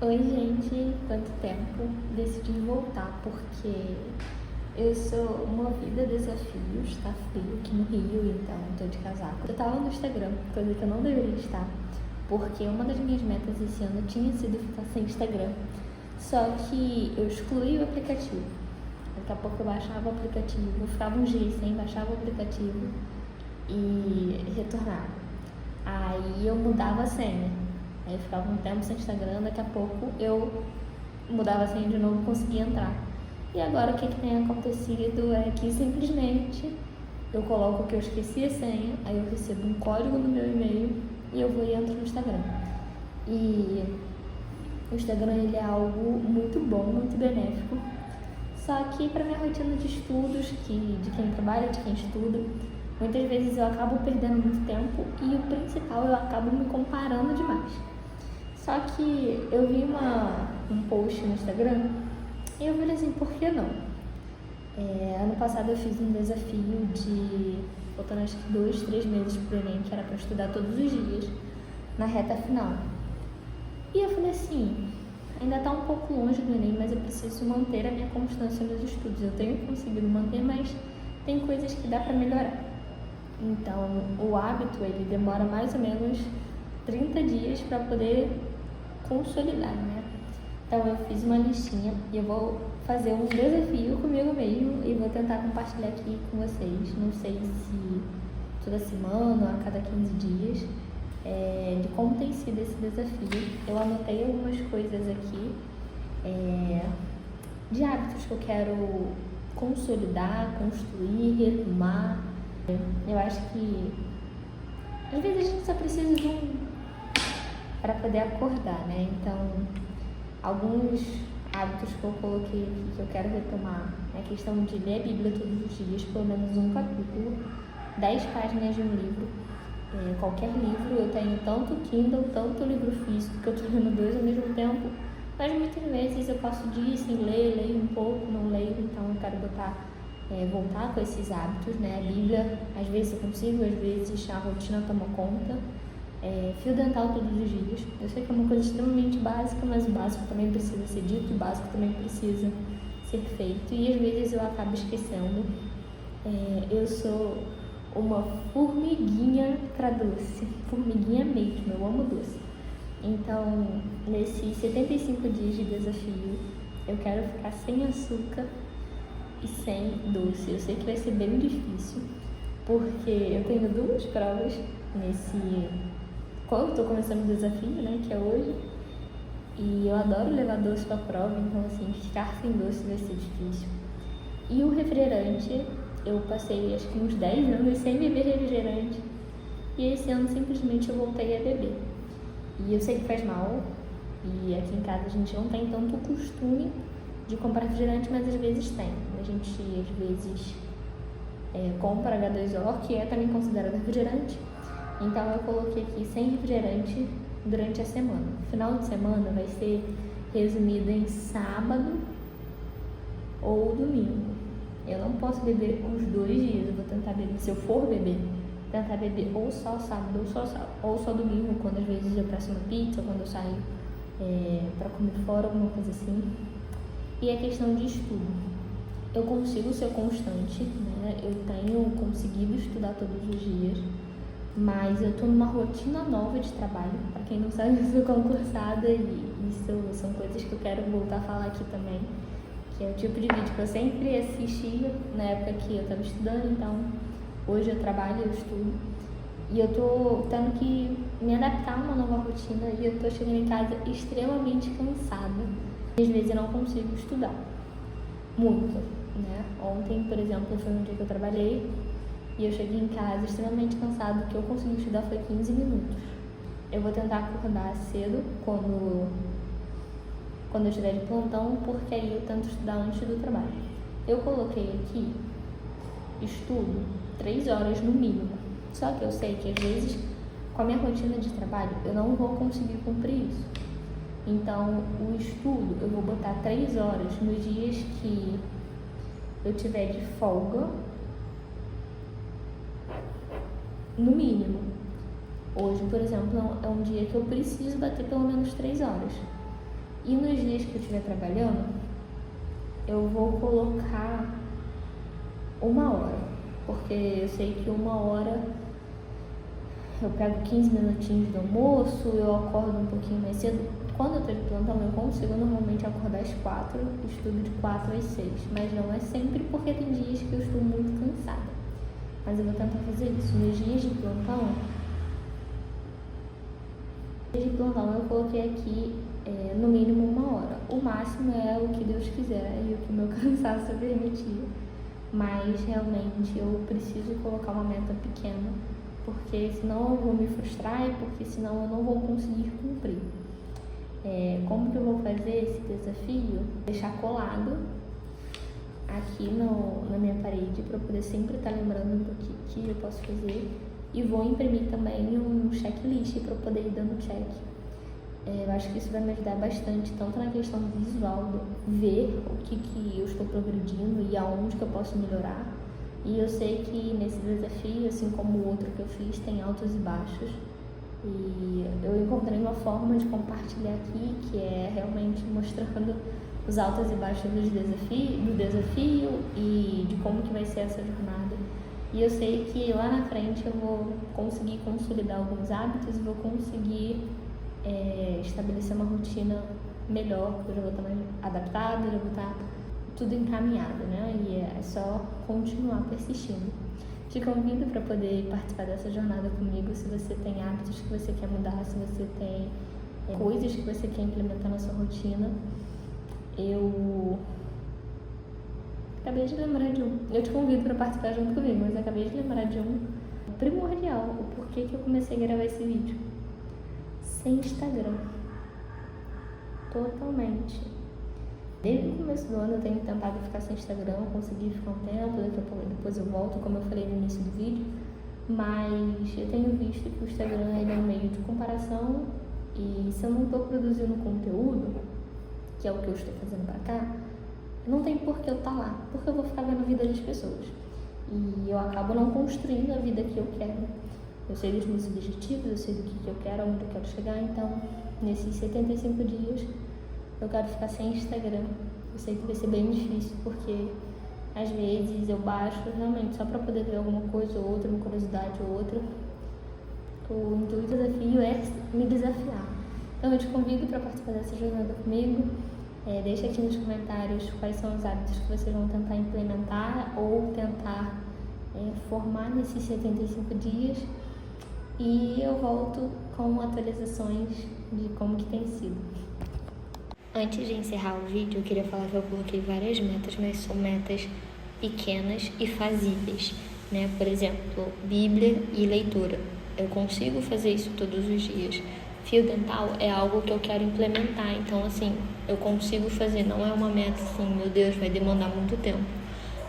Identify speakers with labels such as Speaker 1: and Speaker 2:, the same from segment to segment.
Speaker 1: Oi, gente, quanto tempo? Decidi voltar porque eu sou movida a desafios, tá frio aqui no Rio, então tô de casaco. Eu tava no Instagram, coisa que eu não deveria estar, porque uma das minhas metas esse ano tinha sido ficar sem Instagram, só que eu excluí o aplicativo. Daqui a pouco eu baixava o aplicativo, ficava uns dias sem, baixava o aplicativo e retornava. Aí eu mudava a senha. Aí eu ficava um tempo sem Instagram, daqui a pouco eu mudava a senha de novo e conseguia entrar. E agora o que tem acontecido é que simplesmente eu coloco que eu esqueci a senha, aí eu recebo um código no meu e-mail e eu vou e entro no Instagram. E o Instagram ele é algo muito bom, muito benéfico. Só que para minha rotina de estudos, de quem trabalha, de quem estuda, muitas vezes eu acabo perdendo muito tempo e o principal, eu acabo me comparando demais. Só que eu vi um post no Instagram e eu falei assim, por que não? Ano passado eu fiz um desafio faltando acho que 2, 3 meses pro Enem, que era para estudar todos os dias, na reta final. E eu falei assim, ainda tá um pouco longe do Enem, mas eu preciso manter a minha constância nos estudos. Eu tenho conseguido manter, mas tem coisas que dá para melhorar. Então, o hábito, ele demora mais ou menos 30 dias para poder consolidar, né? Então, eu fiz uma listinha e eu vou fazer um desafio comigo mesmo e vou tentar compartilhar aqui com vocês. Não sei se toda semana ou a cada 15 dias, de como tem sido esse desafio. Eu anotei algumas coisas aqui, de hábitos que eu quero consolidar, construir, retomar. Eu acho que às vezes a gente só precisa para poder acordar, né? Então, alguns hábitos que eu coloquei aqui que eu quero retomar é a questão de ler a Bíblia todos os dias, pelo menos um capítulo, 10 páginas de um livro. Qualquer livro, eu tenho tanto Kindle, tanto livro físico, que eu tô lendo 2 ao mesmo tempo, mas muitas vezes eu passo dias sem ler, leio um pouco, não leio, então eu quero voltar com esses hábitos, né? A Bíblia, às vezes eu consigo, às vezes a rotina toma conta. Fio dental todos os dias. Eu sei que é uma coisa extremamente básica, mas o básico também precisa ser dito, o básico também precisa ser feito, e às vezes eu acabo esquecendo. Eu sou uma formiguinha para doce, formiguinha mesmo, eu amo doce. Então, nesses 75 dias de desafio, eu quero ficar sem açúcar e sem doce. Eu sei que vai ser bem difícil, porque eu tenho 2 provas quando estou começando o desafio, né, que é hoje, e eu adoro levar doce para a prova, então assim, ficar sem doce vai ser difícil. E o refrigerante, eu passei acho que uns 10 anos sem beber refrigerante, e esse ano simplesmente eu voltei a beber. E eu sei que faz mal, e aqui em casa a gente não tem tanto costume de comprar refrigerante, mas às vezes tem. A gente às vezes compra H2O, que é também considerado refrigerante. Então eu coloquei aqui sem refrigerante durante a semana. Final de semana vai ser resumido em sábado ou domingo. Eu não posso beber os 2 dias, eu vou tentar beber, se eu for beber, tentar beber ou só sábado ou só domingo, quando às vezes eu peço uma pizza, quando eu saio para comer fora, alguma coisa assim. E a questão de estudo. Eu consigo ser constante, né? Eu tenho conseguido estudar todos os dias, mas eu tô numa rotina nova de trabalho. Para quem não sabe, eu sou concursada e isso são coisas que eu quero voltar a falar aqui também, que é o tipo de vídeo que eu sempre assistia na época que eu estava estudando. Então, hoje eu trabalho, eu estudo, e eu tô tendo que me adaptar a uma nova rotina e eu tô chegando em casa extremamente cansada. Às vezes eu não consigo estudar muito, né? Ontem, por exemplo, foi um dia que eu trabalhei e eu cheguei em casa extremamente cansado. O que eu consegui estudar foi 15 minutos. Eu vou tentar acordar cedo quando eu estiver de plantão, porque aí eu tento estudar antes do trabalho. Eu coloquei aqui, estudo 3 horas no mínimo. Só que eu sei que às vezes, com a minha rotina de trabalho, eu não vou conseguir cumprir isso. Então, o estudo, eu vou botar 3 horas nos dias que eu tiver de folga, no mínimo. Hoje, por exemplo, é um dia que eu preciso bater pelo menos 3 horas. E nos dias que eu estiver trabalhando, eu vou colocar 1 hora, porque eu sei que 1 hora eu pego 15 minutinhos do almoço, eu acordo um pouquinho mais cedo. Quando eu tô de plantão, eu consigo normalmente acordar às 4, estudo de 4 às 6, mas não é sempre, porque tem dias que eu estou muito cansada. Mas eu vou tentar fazer isso. Nos dias de plantão, eu coloquei aqui no mínimo 1 hora. O máximo é o que Deus quiser e o que o meu cansaço permitir. Mas realmente eu preciso colocar uma meta pequena, porque senão eu vou me frustrar e porque senão eu não vou conseguir cumprir. Como que eu vou fazer esse desafio? Deixar colado aqui na minha parede para eu poder sempre estar lembrando do que eu posso fazer, e vou imprimir também um checklist para eu poder ir dando check. Eu acho que isso vai me ajudar bastante, tanto na questão visual, de ver o que eu estou progredindo e aonde que eu posso melhorar. E eu sei que nesse desafio, assim como o outro que eu fiz, tem altos e baixos. E eu encontrei uma forma de compartilhar aqui, que é realmente mostrando os altos e baixos do desafio e de como que vai ser essa jornada. E eu sei que lá na frente eu vou conseguir consolidar alguns hábitos e vou conseguir estabelecer uma rotina melhor, porque eu já vou estar mais adaptada, já vou estar tudo encaminhado, né? E é só continuar persistindo. Te convido para poder participar dessa jornada comigo. Se você tem hábitos que você quer mudar, se você tem coisas que você quer implementar na sua rotina. Eu acabei de lembrar de um. Eu te convido para participar junto comigo, mas acabei de lembrar de um primordial. O porquê que eu comecei a gravar esse vídeo. Sem Instagram. Totalmente. Desde o começo do ano eu tenho tentado ficar sem Instagram, consegui ficar um tempo, depois eu volto, como eu falei no início do vídeo, mas eu tenho visto que o Instagram ele é um meio de comparação, e se eu não estou produzindo conteúdo, que é o que eu estou fazendo pra cá, não tem por que eu estar lá, porque eu vou ficar vendo a vida das pessoas, e eu acabo não construindo a vida que eu quero. Eu sei dos meus objetivos, eu sei do que eu quero, onde eu quero chegar, então nesses 75 dias eu quero ficar sem Instagram. Eu sei que vai ser bem difícil, porque às vezes eu baixo realmente só para poder ver alguma coisa ou outra, uma curiosidade ou outra. O intuito do desafio é me desafiar. Então eu te convido para participar dessa jornada comigo. Deixa aqui nos comentários quais são os hábitos que vocês vão tentar implementar ou tentar formar nesses 75 dias. E eu volto com atualizações de como que tem sido. Antes de encerrar o vídeo, eu queria falar que eu coloquei várias metas, mas são metas pequenas e fazíveis, né? Por exemplo, Bíblia e leitura. Eu consigo fazer isso todos os dias. Fio dental é algo que eu quero implementar, então assim, eu consigo fazer, não é uma meta assim, meu Deus, vai demandar muito tempo.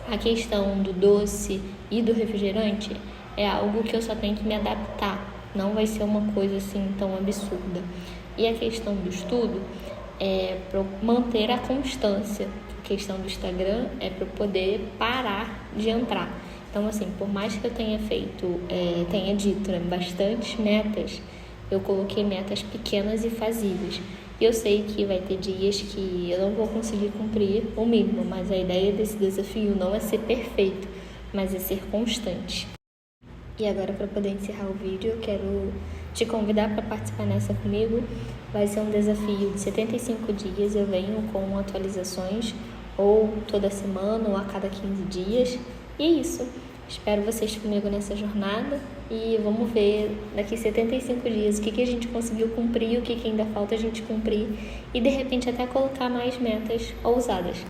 Speaker 1: A questão do doce e do refrigerante é algo que eu só tenho que me adaptar, não vai ser uma coisa assim tão absurda. E a questão do estudo é para manter a constância. A questão do Instagram é para eu poder parar de entrar. Então, assim, por mais que eu tenha dito, né, bastante metas, eu coloquei metas pequenas e fazíveis. E eu sei que vai ter dias que eu não vou conseguir cumprir o mínimo, mas a ideia desse desafio não é ser perfeito, mas é ser constante. E agora, para poder encerrar o vídeo, eu quero te convidar para participar nessa comigo. Vai ser um desafio de 75 dias, eu venho com atualizações ou toda semana ou a cada 15 dias. E é isso, espero vocês comigo nessa jornada e vamos ver daqui 75 dias o que a gente conseguiu cumprir, o que ainda falta a gente cumprir e de repente até colocar mais metas ousadas.